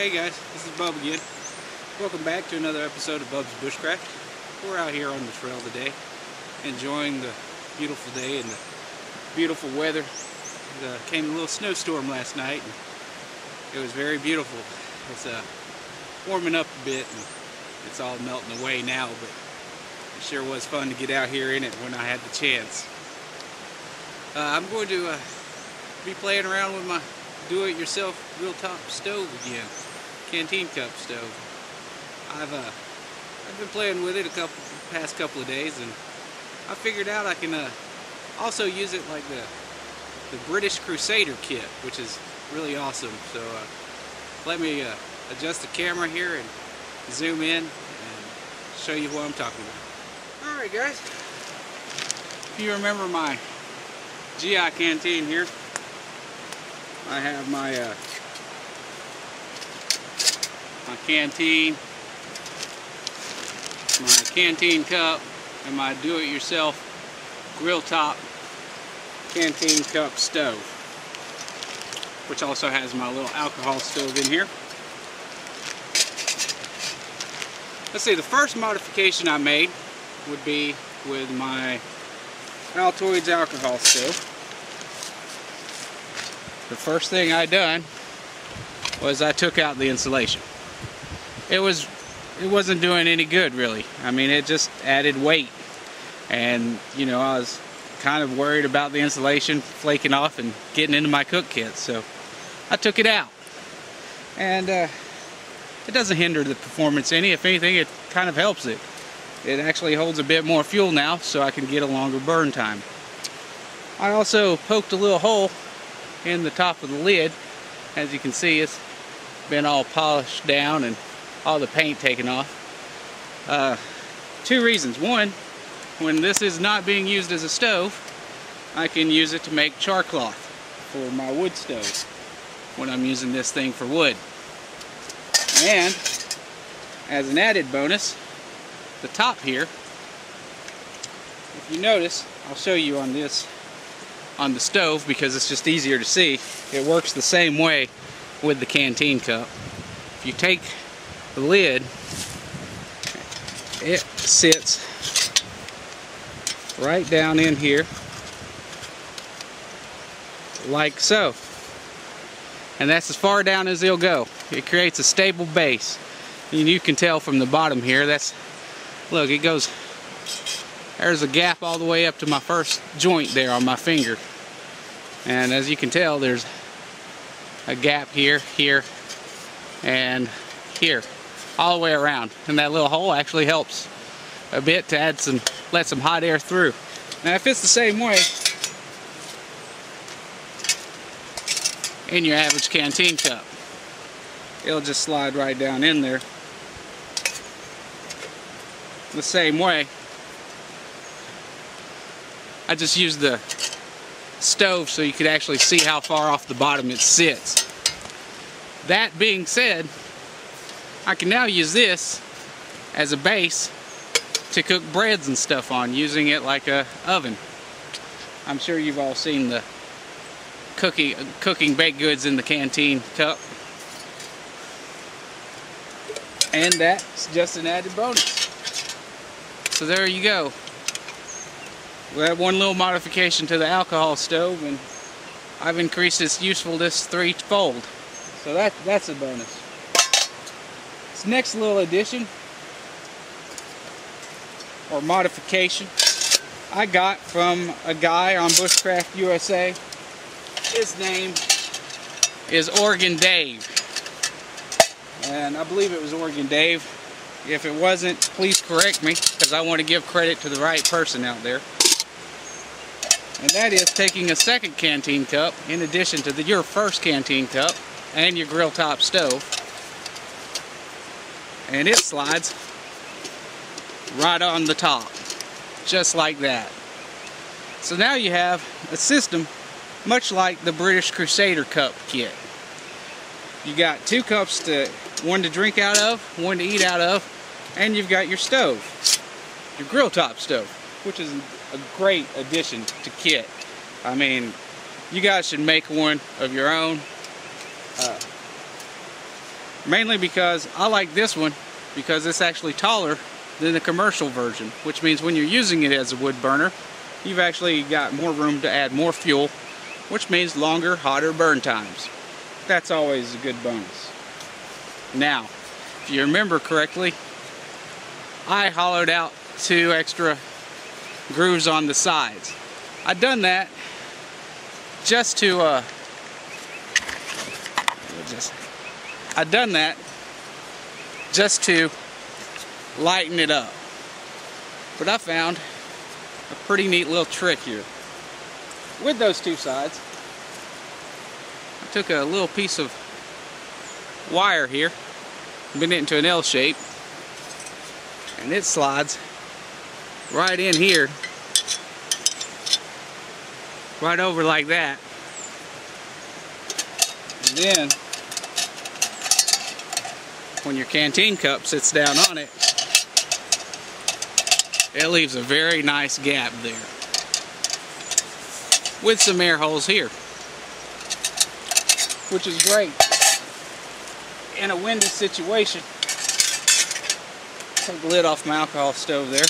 Hey guys, this is Bub again. Welcome back to another episode of Bub's Bushcraft. We're out here on the trail today, enjoying the beautiful day and the beautiful weather. It came a little snowstorm last night, and it was very beautiful. It's warming up a bit, and it's all melting away now, but it sure was fun to get out here in it when I had the chance. I'm going to be playing around with my do-it-yourself Grill Top Stove again, canteen cup stove. I've been playing with it past couple of days, and I figured out I can also use it like the British Crusader kit, which is really awesome. So let me adjust the camera here and zoom in and show you what I'm talking about. Alright guys, if you remember my GI canteen here, I have my my canteen cup, and my do-it-yourself Grill Top Canteen Cup Stove, which also has my little alcohol stove in here. Let's see, the first modification I made would be with my Altoids alcohol stove. The first thing I done was I took out the insulation. It wasn't doing any good really. I mean, it just added weight, and you know, I was kind of worried about the insulation flaking off and getting into my cook kit, so I took it out. And it doesn't hinder the performance any. If anything, it kind of helps it. It actually holds a bit more fuel now, so I can get a longer burn time. I also poked a little hole in the top of the lid. As you can see, it's been all polished down and all the paint taken off. Two reasons. One, when this is not being used as a stove, I can use it to make char cloth for my wood stove when I'm using this thing for wood. And as an added bonus, the top here, if you notice, I'll show you on this on the stove because it's just easier to see. It works the same way with the canteen cup. If you take the lid, it sits right down in here like so, and that's as far down as it'll go. It creates a stable base, and you can tell from the bottom here, look, it goes, there's a gap all the way up to my first joint there on my finger. And as you can tell, there's a gap here, here, and here, all the way around. And that little hole actually helps a bit to let some hot air through. Now if it's the same way in your average canteen cup, it'll just slide right down in there the same way. I just used the stove so you could actually see how far off the bottom it sits. That being said, I can now use this as a base to cook breads and stuff on, using it like a oven. I'm sure you've all seen the cooking baked goods in the canteen cup, and that's just an added bonus. So there you go. We have one little modification to the alcohol stove, and I've increased its usefulness threefold. So that's a bonus. This next little addition or modification I got from a guy on Bushcraft USA. His name is Oregon Dave, and I believe it was Oregon Dave. If it wasn't, please correct me, because I want to give credit to the right person out there. And that is taking a second canteen cup in addition to your first canteen cup and your grill top stove, and it slides right on the top, just like that. So now you have a system much like the British Crusader cup kit. You got two cups, one to drink out of, one to eat out of, and you've got your stove, your grill top stove, which is a great addition to kit. I mean, you guys should make one of your own. Mainly because I like this one because it's actually taller than the commercial version, which means when you're using it as a wood burner, you've actually got more room to add more fuel, which means longer, hotter burn times. That's always a good bonus. Now, if you remember correctly, I hollowed out 2 extra grooves on the sides. I've done that just to lighten it up. But I found a pretty neat little trick here. With those 2 sides, I took a little piece of wire here, bent it into an L shape, and it slides right in here, right over like that. And then when your canteen cup sits down on it, it leaves a very nice gap there with some air holes here, which is great in a windy situation. Take the lid off my alcohol stove there.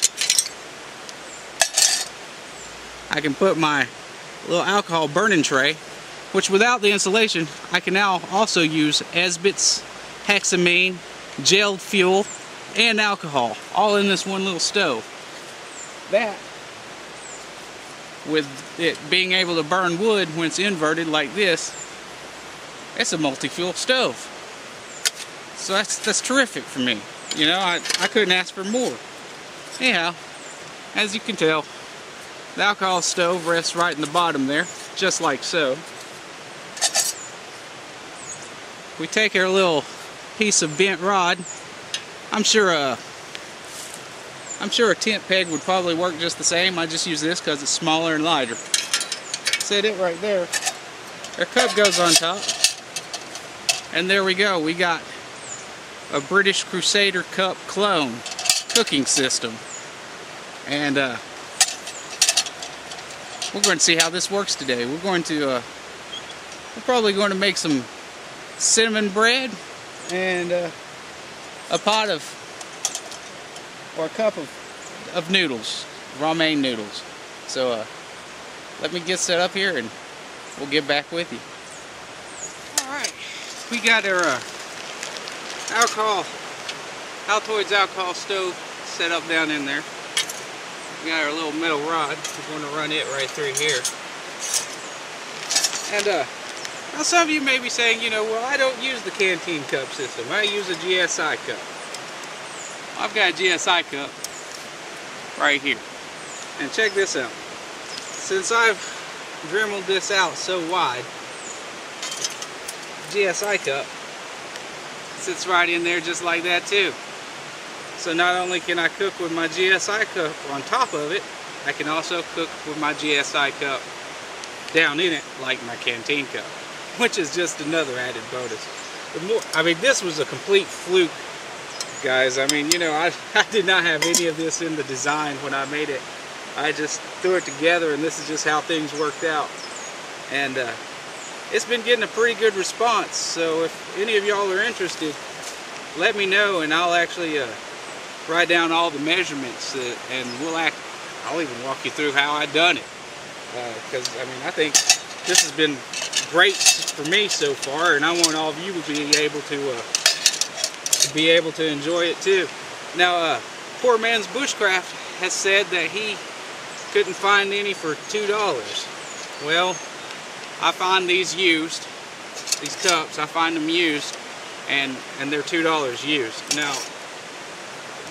I can put my little alcohol burning tray, which without the insulation I can now also use Esbit's hexamine, gelled fuel, and alcohol, all in this one little stove. That, with it being able to burn wood when it's inverted like this, it's a multi-fuel stove. So that's terrific for me. You know, I couldn't ask for more. Anyhow, as you can tell, the alcohol stove rests right in the bottom there, just like so. We take our little piece of bent rod. I'm sure a tent peg would probably work just the same. I just use this because it's smaller and lighter. Set it right there. Our cup goes on top. And there we go. We got a British Crusader cup clone cooking system. And we're going to see how this works today. We're probably going to make some cinnamon bread and a pot of, or a cup of noodles, ramen noodles. So let me get set up here and we'll get back with you. Alright, we got our Altoids alcohol stove set up down in there. We got our little metal rod. We're going to run it right through here. And now some of you may be saying, you know, well, I don't use the canteen cup system. I use a GSI cup. I've got a GSI cup right here. And check this out. Since I've dremeled this out so wide, GSI cup sits right in there just like that too. So not only can I cook with my GSI cup on top of it, I can also cook with my GSI cup down in it like my canteen cup, which is just another added bonus. I mean, this was a complete fluke, guys. I mean, you know, I did not have any of this in the design when I made it. I just threw it together and this is just how things worked out. And it's been getting a pretty good response. So if any of y'all are interested, let me know and I'll actually write down all the measurements and I'll even walk you through how I done it. Because I mean, I think this has been great for me so far, and I want all of you to be able to enjoy it too. Now, Poor Man's Bushcraft has said that he couldn't find any for $2. Well, I find these used, these cups. I find them used, and they're $2 used. Now,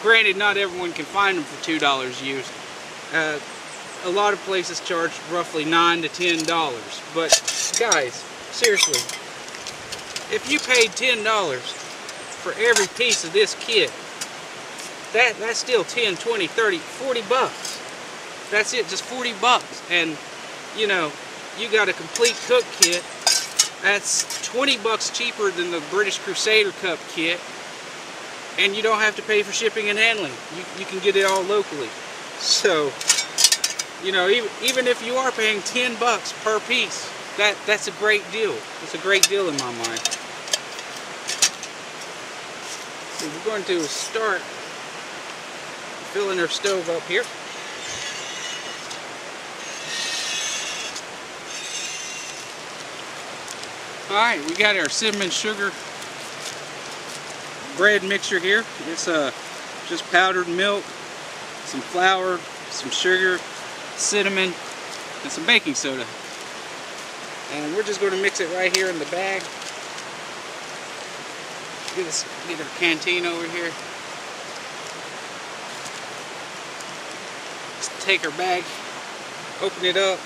granted, not everyone can find them for $2 used. A lot of places charge roughly $9 to $10. But guys, seriously, if you paid $10 for every piece of this kit, that's still 10, 20, 30, 40 bucks. That's it, just 40 bucks. And you know, you got a complete cook kit. That's 20 bucks cheaper than the British Crusader cup kit. And you don't have to pay for shipping and handling. You can get it all locally. So, you know, even if you are paying 10 bucks per piece, that's a great deal. It's a great deal in my mind. We're going to start filling our stove up here. Alright, we got our cinnamon sugar bread mixture here. It's just powdered milk, some flour, some sugar, cinnamon, and some baking soda. And we're just going to mix it right here in the bag. Get our canteen over here. Just take our bag, open it up,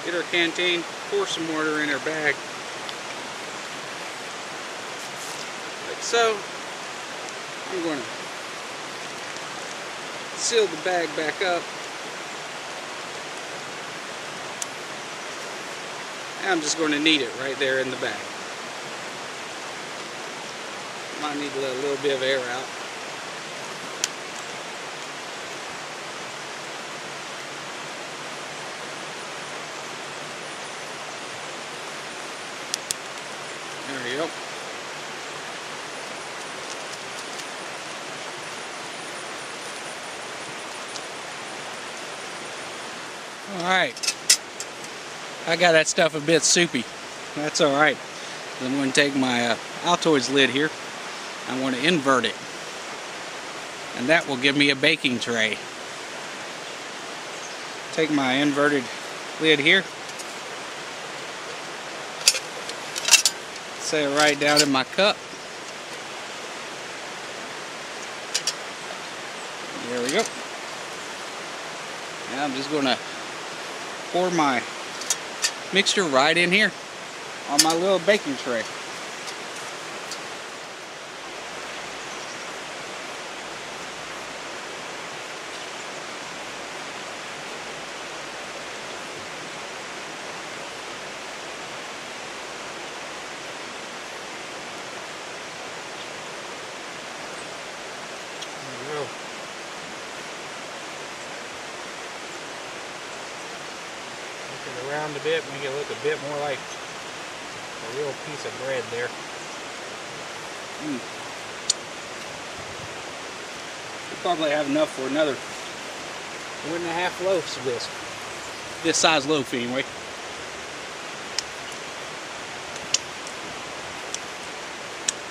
get our canteen, pour some water in our bag. Like so. I'm going to seal the bag back up. And I'm just going to knead it right there in the bag. Might need to let a little bit of air out. There we go. Alright, I got that stuff a bit soupy. That's alright. I'm going to take my Altoids lid here. I'm going to invert it. And that will give me a baking tray. Take my inverted lid here. Set it right down in my cup. There we go. Now I'm just going to pour my mixture right in here on my little baking tray. There we go. Around a bit, make it look a bit more like a real piece of bread there. We'll probably have enough for another 1.5 loaves of this size loaf anyway.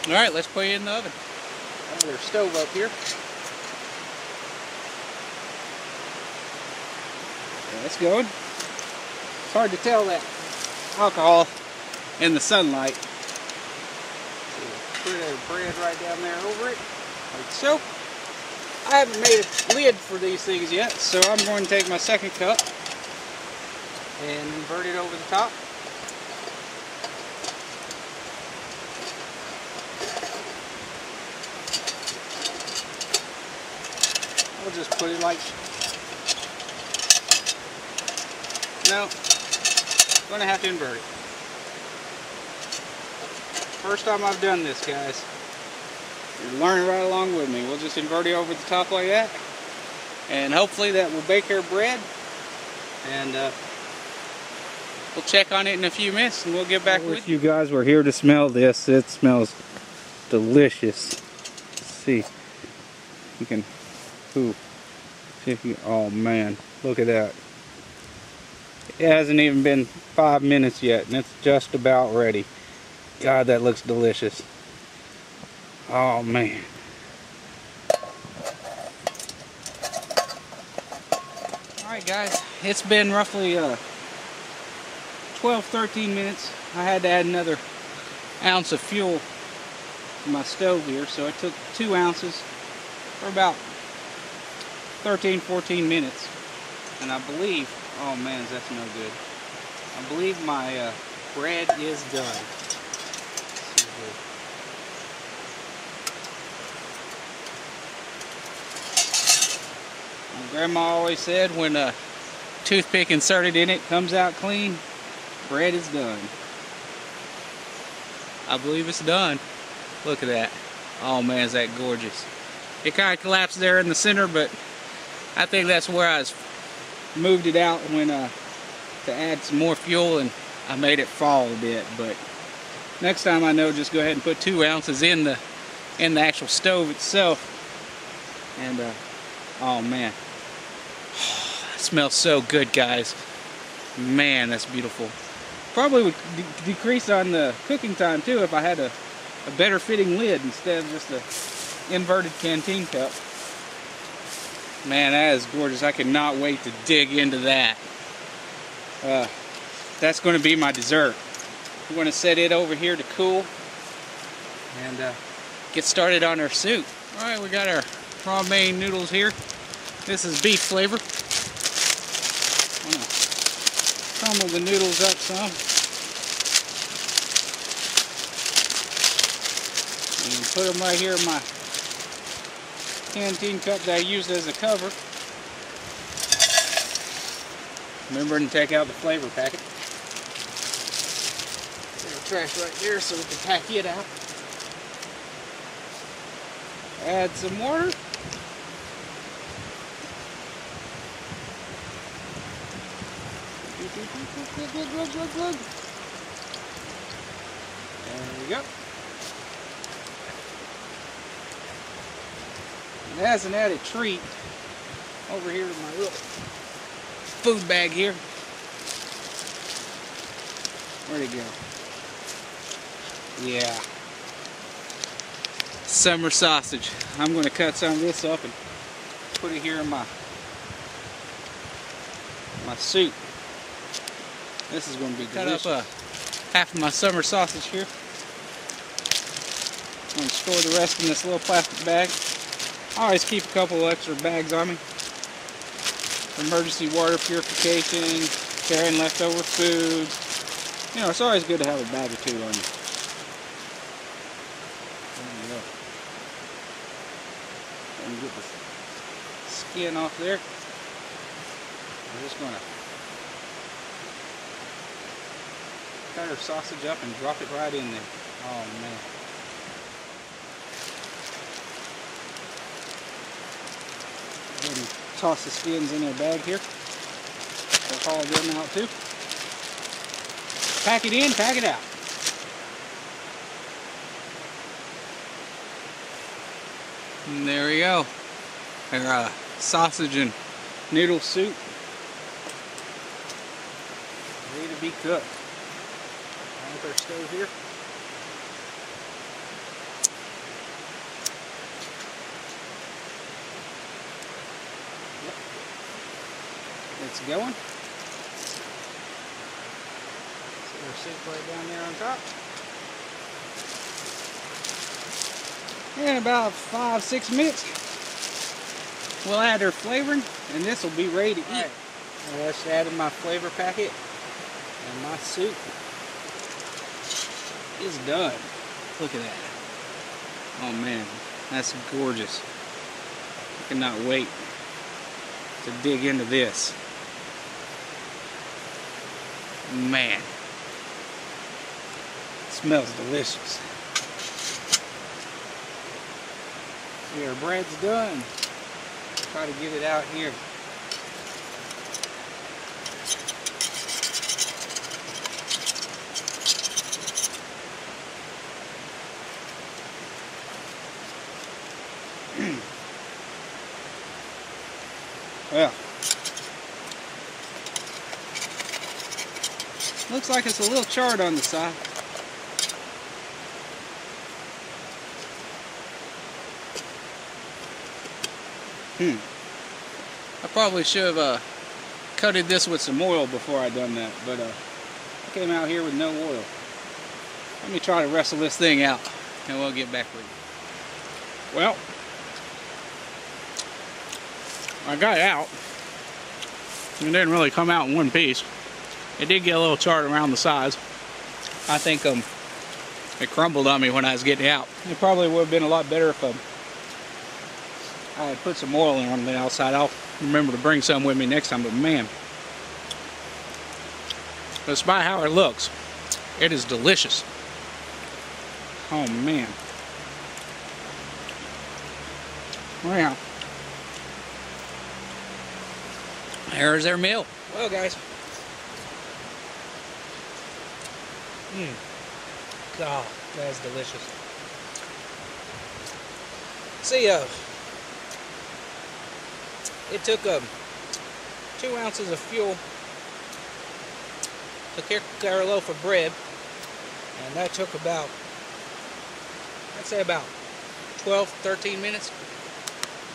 Alright, let's put it in the oven. Got our stove up here. That's going. It's hard to tell that alcohol in the sunlight. So put our bread right down there over it, like so. I haven't made a lid for these things yet, so I'm going to take my second cup and invert it over the top. I'll just put it like, no, I'm going to have to invert it. First time I've done this, guys. You're learning right along with me. We'll just invert it over the top like that. And hopefully that will bake our bread. And we'll check on it in a few minutes and we'll get back with you. Guys, we're here to smell this. It smells delicious. Let's see. You can, ooh. See if you, oh man, look at that. It hasn't even been 5 minutes yet and it's just about ready. God, that looks delicious. Oh man. Alright guys, it's been roughly 12-13 minutes. I had to add another ounce of fuel to my stove here, so I took 2 ounces for about 13-14 minutes. And I believe, oh man, that's no good. I believe my bread is done. My grandma always said when a toothpick inserted in it comes out clean, bread is done. I believe it's done. Look at that. Oh man, is that gorgeous. It kind of collapsed there in the center, but I think that's where I moved it out when to add some more fuel, and I made it fall a bit. But next time I know, just go ahead and put 2 ounces in the in the actual stove itself. And oh man, it smells so good, guys. Man, that's beautiful. Probably would decrease on the cooking time too if I had a better fitting lid instead of just a inverted canteen cup. Man, that is gorgeous. I cannot wait to dig into that. That's going to be my dessert. We're going to set it over here to cool and get started on our soup. Alright, we got our raw main noodles here. This is beef flavor. I'm going to crumble the noodles up some. And put them right here in my canteen cup that I used as a cover. Remember to take out the flavor packet. Trash right there so we can pack it out. Add some water. There we go. And as an added treat, over here in my little food bag here. Where'd it go? Yeah. Summer sausage. I'm going to cut some of this up and put it here in my soup. This is going to be delicious. Cut up half of my summer sausage here. I'm going to store the rest in this little plastic bag. I always keep a couple extra bags on me. Emergency water purification, carrying leftover food. You know, it's always good to have a bag or two on you. And get the skin off there. I'm just going to cut our sausage up and drop it right in there. Oh man. Go ahead and toss the skins in our bag here. We'll haul them out too. Pack it in, pack it out. And there we go. Our sausage and noodle soup. Ready to be cooked. On with our stove here. Yep. It's going. Set our soup right down there on top. In about 5-6 minutes, we'll add our flavoring, and this will be ready to eat. Right. I just added my flavor packet, and my soup is done. Look at that. Oh man, that's gorgeous. I cannot wait to dig into this. Man, it smells delicious. See, our bread's done. Try to get it out here. Well, looks like it's a little charred on the side. I probably should have coated this with some oil before I done that, but I came out here with no oil. Let me try to wrestle this thing out, and we'll get back with you. Well, I got it out. It didn't really come out in one piece. It did get a little charred around the sides. I think it crumbled on me when I was getting it out. It probably would have been a lot better if I had put some oil on the outside. I'll remember to bring some with me next time, but man, despite how it looks, it is delicious. Oh man. Well, there's their meal. Well guys. Oh, that's delicious. See, it took 2 ounces of fuel to cook our loaf of bread, and that took about, I'd say about 12-13 minutes.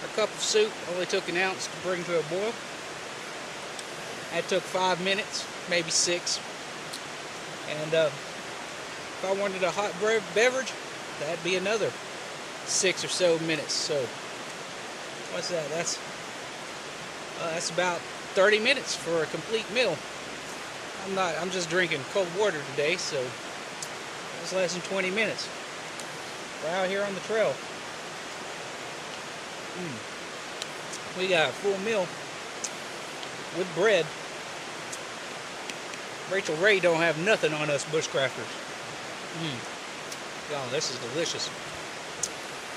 A cup of soup only took an ounce to bring to a boil. That took 5 minutes, maybe 6. And if I wanted a hot beverage, that'd be another 6 or so minutes. So what's that? That's about 30 minutes for a complete meal. I'm just drinking cold water today, so it's less than 20 minutes. We're out here on the trail. We got a full meal with bread. Rachel Ray don't have nothing on us bushcrafters. Y'all, this is delicious.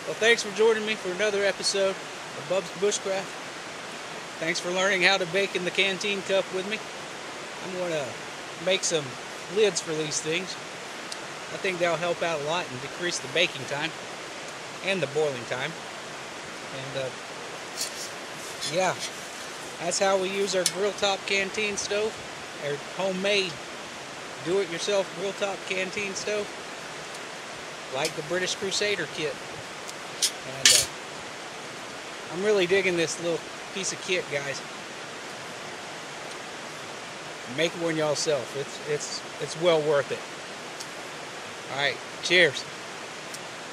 Well, thanks for joining me for another episode of Bub's Bushcraft. Thanks for learning how to bake in the canteen cup with me. I'm going to make some lids for these things. I think they'll help out a lot and decrease the baking time and the boiling time. And yeah, that's how we use our Grill Top Canteen Stove, our homemade do-it-yourself Grill Top Canteen Stove, like the British Crusader kit. And I'm really digging this little piece of kit, guys. Make one yourself. It's well worth it. All right, cheers.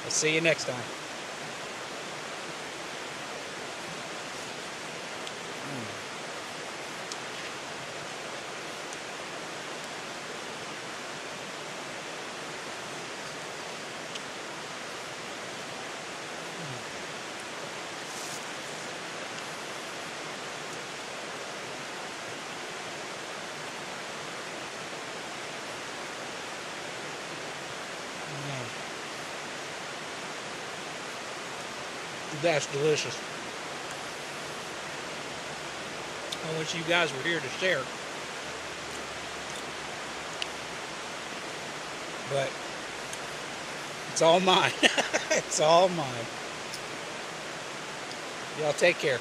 I'll see you next time. That's delicious. I wish you guys were here to share. But it's all mine. It's all mine. Y'all take care.